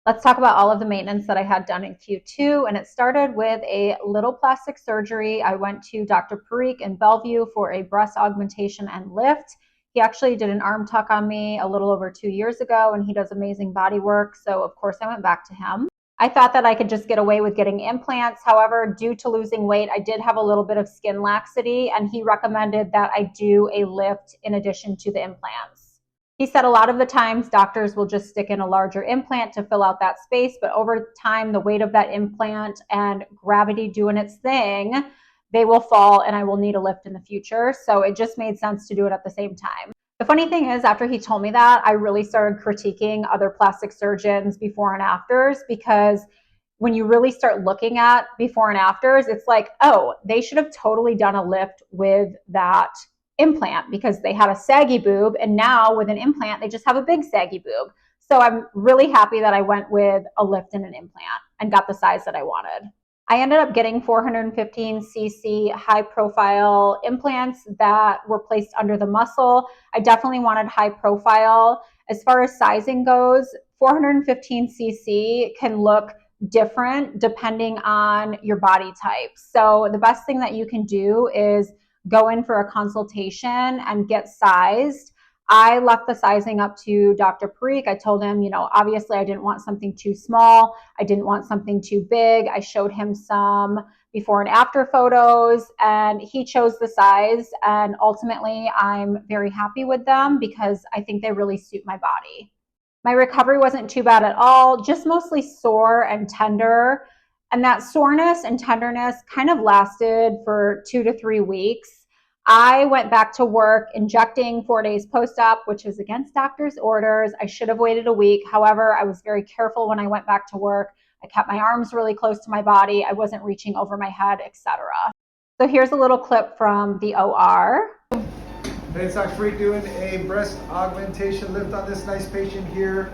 Let's talk about all of the maintenance that I had done in Q2, and it started with a little plastic surgery. I went to Dr. Parikh in Bellevue for a breast augmentation and lift. He actually did an arm tuck on me a little over 2 years ago, and he does amazing body work, so of course I went back to him. I thought that I could just get away with getting implants. However, due to losing weight, I did have a little bit of skin laxity, and he recommended that I do a lift in addition to the implants. He said a lot of the times doctors will just stick in a larger implant to fill out that space, but over time, the weight of that implant and gravity doing its thing, they will fall and I will need a lift in the future. So it just made sense to do it at the same time. The funny thing is, after he told me that, I really started critiquing other plastic surgeons before and afters, because when you really start looking at before and afters, it's like, oh, they should have totally done a lift with that implant because they had a saggy boob, and now with an implant they just have a big saggy boob. So I'm really happy that I went with a lift and an implant and got the size that I wanted. I ended up getting 415cc high profile implants that were placed under the muscle. I definitely wanted high profile. As far as sizing goes, 415cc can look different depending on your body type. So the best thing that you can do is go in for a consultation and get sized. I left the sizing up to Dr. Parikh. I told him, obviously I didn't want something too small. I didn't want something too big. I showed him some before and after photos, and he chose the size. And ultimately, I'm very happy with them because I think they really suit my body. My recovery wasn't too bad at all, just mostly sore and tender. And that soreness and tenderness kind of lasted for 2 to 3 weeks. I went back to work injecting 4 days post-op, which is against doctor's orders. I should have waited a week. However, I was very careful when I went back to work. I kept my arms really close to my body. I wasn't reaching over my head, etc. So here's a little clip from the OR. Hey, it's Dr. Parikh doing a breast augmentation lift on this nice patient here.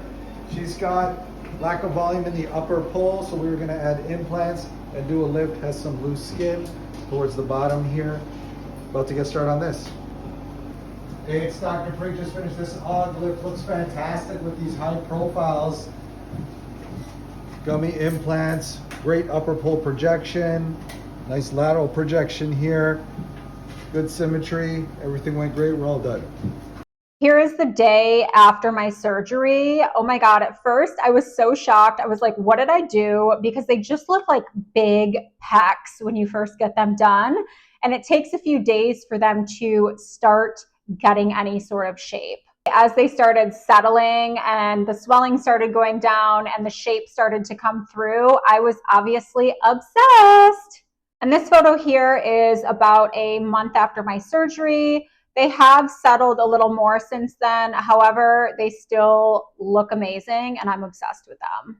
She's got lack of volume in the upper pole, so we were going to add implants and do a lift. Has some loose skin towards the bottom here. About to get started on this. Hey, it's Dr. Parikh. Just finished this aug lift. Looks fantastic with these high profiles. Gummy implants, great upper pole projection, nice lateral projection here. Good symmetry. Everything went great. We're all done. Here is the day after my surgery. Oh my God, at first I was so shocked. I was like, what did I do? Because they just look like big pecs when you first get them done. And it takes a few days for them to start getting any sort of shape. As they started settling and the swelling started going down and the shape started to come through, I was obviously obsessed. And this photo here is about a month after my surgery. They have settled a little more since then. However, they still look amazing and I'm obsessed with them.